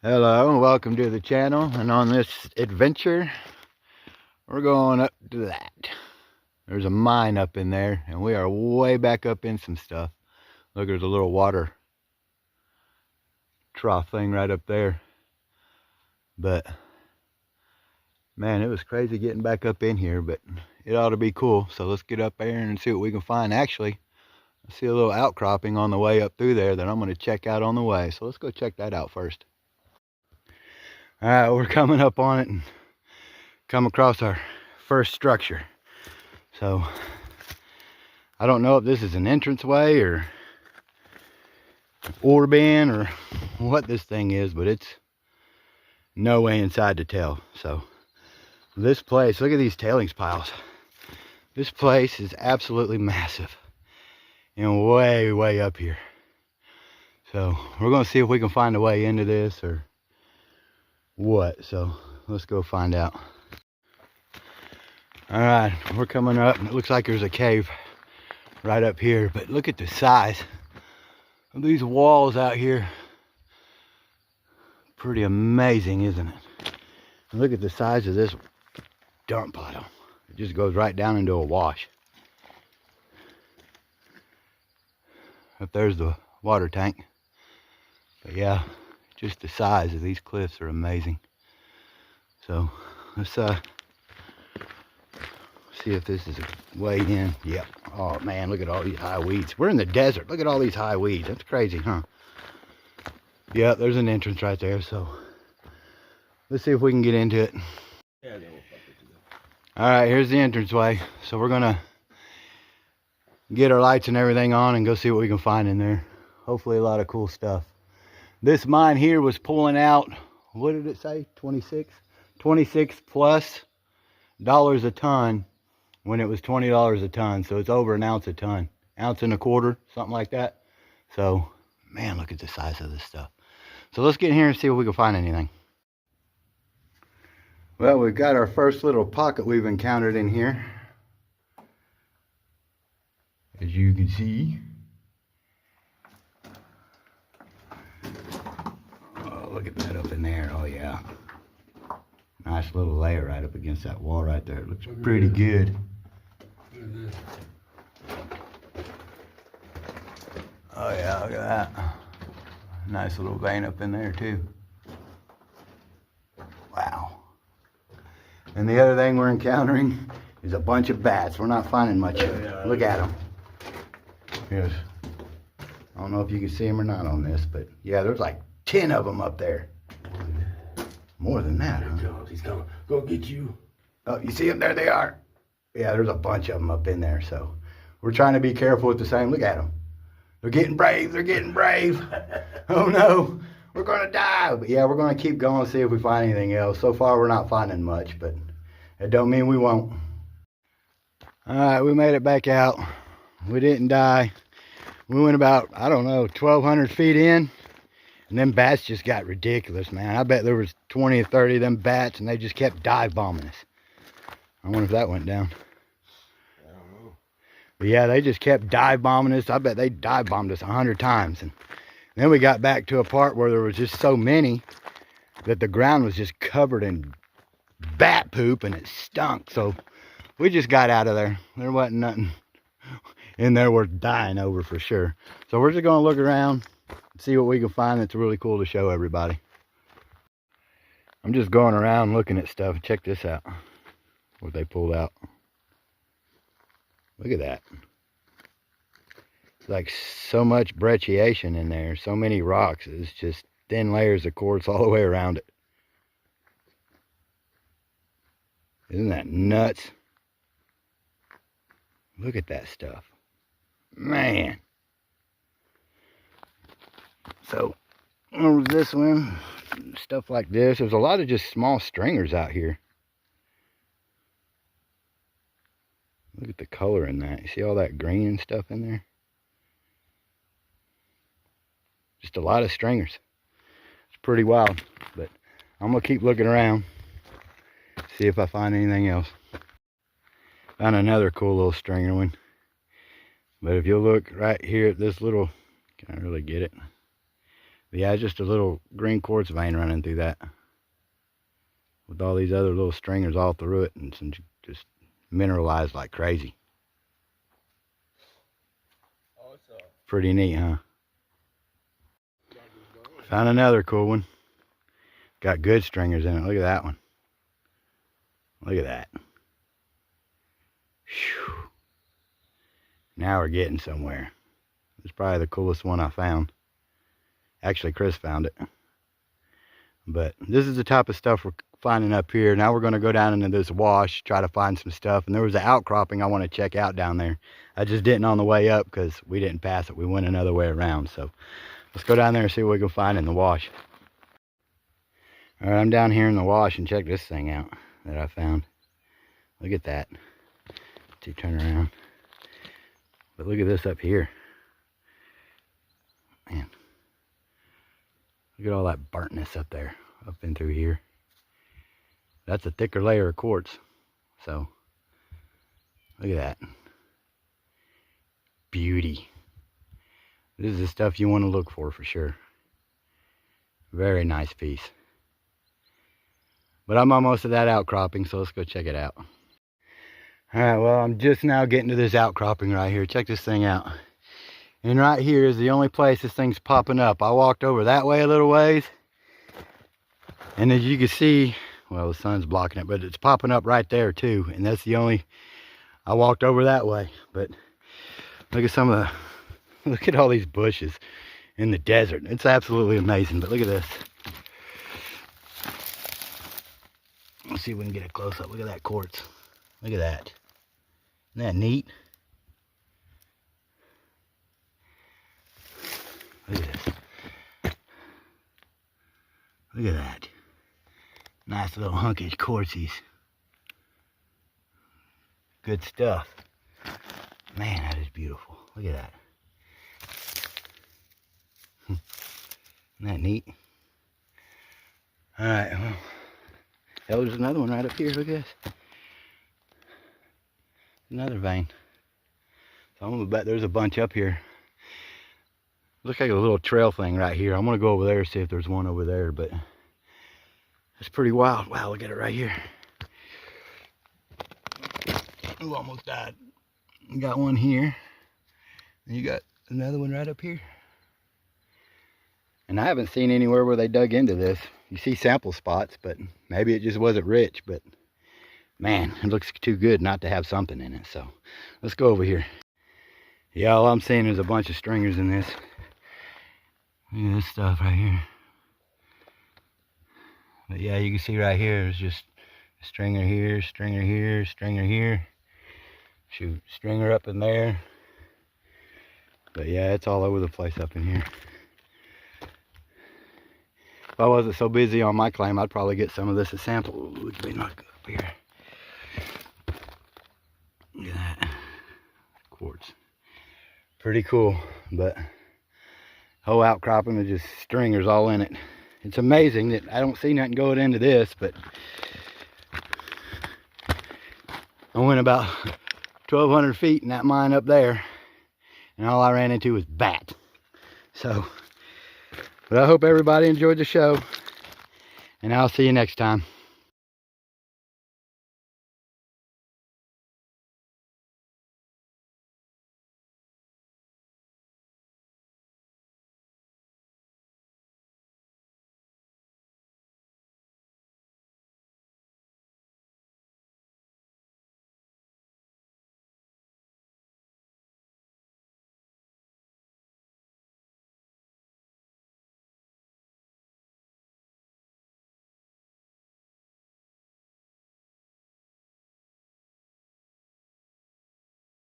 Hello and welcome to the channel, and on this adventure we're going up to that. There's a mine up in there and we are way back up in some stuff. Look, there's a little water trough thing right up there. But man, it was crazy getting back up in here, but it ought to be cool. So let's get up there and see what we can find. Actually, I see a little outcropping on the way up through there that I'm going to check out on the way. So let's go check that out first. All right, we're coming up on it and come across our first structure. So I don't know if this is an entranceway or ore bin or what this thing is, but it's no way inside to tell. So this place, look at these tailings piles. This place is absolutely massive and way up here. So we're going to see if we can find a way into this or what. So let's go find out. All right, we're coming up and it looks like there's a cave right up here, but look at the size of these walls out here. Pretty amazing, isn't it? And look at the size of this dump pile. It just goes right down into a wash. Up there's the water tank. But yeah, just the size of these cliffs are amazing. So let's see if this is a way in. Yep. Oh man, look at all these high weeds. We're in the desert. Look at all these high weeds. That's crazy, huh? Yeah, there's an entrance right there. So let's see if we can get into it. All right, here's the entranceway. So we're gonna get our lights and everything on and go see what we can find in there. Hopefully a lot of cool stuff. This mine here was pulling out, what did it say? 26 plus dollars a ton when it was $20 a ton. So it's over an ounce a ton, ounce and a quarter, something like that. So man, look at the size of this stuff. So let's get in here and see if we can find anything. Well, we've got our first little pocket we've encountered in here. As you can see. Oh, look at that up in there. Oh yeah. Nice little layer right up against that wall right there. It looks pretty good. Oh yeah, look at that. Nice little vein up in there too. Wow. And the other thing we're encountering is a bunch of bats. We're not finding much of it. Look at them. Here's, I don't know if you can see them or not on this, but yeah, there's like 10 of them up there. More than that, huh? He's coming. Go get you. Oh, you see them? There they are. Yeah, there's a bunch of them up in there. So we're trying to be careful with the same. Look at them. They're getting brave. They're getting brave. Oh no, we're going to die. But yeah, we're going to keep going, see if we find anything else. So far, we're not finding much, but it don't mean we won't. All right, we made it back out. We didn't die. We went about, I don't know, 1,200 feet in. And them bats just got ridiculous, man. I bet there was 20 or 30 of them bats, and they just kept dive bombing us. I wonder if that went down. I don't know. But yeah, they just kept dive bombing us. I bet they dive bombed us 100 times. And then we got back to a part where there was just so many that the ground was just covered in bat poop, and it stunk. So we just got out of there. There wasn't nothing in there worth dying over for sure. So we're just going to look around, see what we can find that's really cool to show everybody. I'm just going around looking at stuff. Check this out. What they pulled out. Look at that. It's like so much brecciation in there. So many rocks. It's just thin layers of quartz all the way around it. Isn't that nuts? Look at that stuff. Man. So, over this one, stuff like this. There's a lot of just small stringers out here. Look at the color in that. You see all that green and stuff in there? Just a lot of stringers. It's pretty wild. But I'm going to keep looking around. See if I find anything else. Found another cool little stringer one. But if you look right here at this little, can I really get it? But yeah, just a little green quartz vein running through that, with all these other little stringers all through it, and some just mineralized like crazy. Awesome. Pretty neat, huh? Found another cool one. Got good stringers in it. Look at that one. Look at that. Whew. Now we're getting somewhere. It's probably the coolest one I found. Actually, Chris found it. But this is the type of stuff we're finding up here. Now we're going to go down into this wash, try to find some stuff. And there was an outcropping I want to check out down there. I just didn't on the way up because we didn't pass it. We went another way around. So let's go down there and see what we can find in the wash. All right, I'm down here in the wash, and check this thing out that I found. Look at that. To turn around. But look at this up here. Man. Look at all that burntness up there, up in through here. That's a thicker layer of quartz. So, look at that. Beauty. This is the stuff you want to look for sure. Very nice piece. But I'm almost at that outcropping, so let's go check it out. Alright, well, I'm just now getting to this outcropping right here. Check this thing out. And right here is the only place this thing's popping up. I walked over that way a little ways. And as you can see, well, the sun's blocking it, but it's popping up right there too. And that's the only, I walked over that way. But look at some of the, look at all these bushes in the desert. It's absolutely amazing. But look at this. Let's see if we can get a close up. Look at that quartz. Look at that. Isn't that neat? Look at this. Look at that. Nice little hunkish quartzies. Good stuff. Man, that is beautiful. Look at that. Isn't that neat? Alright, well. Oh, there's another one right up here. Look at this. Another vein. So I'm gonna bet there's a bunch up here. Looks like a little trail thing right here. I'm gonna go over there and see if there's one over there, but it's pretty wild. Wow, look at it right here. Ooh, almost died. You got one here. And you got another one right up here. And I haven't seen anywhere where they dug into this. You see sample spots, but maybe it just wasn't rich, but man, it looks too good not to have something in it. So let's go over here. Yeah, all I'm seeing is a bunch of stringers in this. Look at this stuff right here. But yeah, you can see right here, there's just a stringer here, stringer here, stringer here. Shoot, stringer up in there. But yeah, it's all over the place up in here. If I wasn't so busy on my claim, I'd probably get some of this as sample. Ooh, look at me knock up here. Look at that. Quartz. Pretty cool, but whole outcropping with just stringers all in it. It's amazing that I don't see nothing going into this, but I went about 1,200 feet in that mine up there, and all I ran into was bat. So, but I hope everybody enjoyed the show, and I'll see you next time.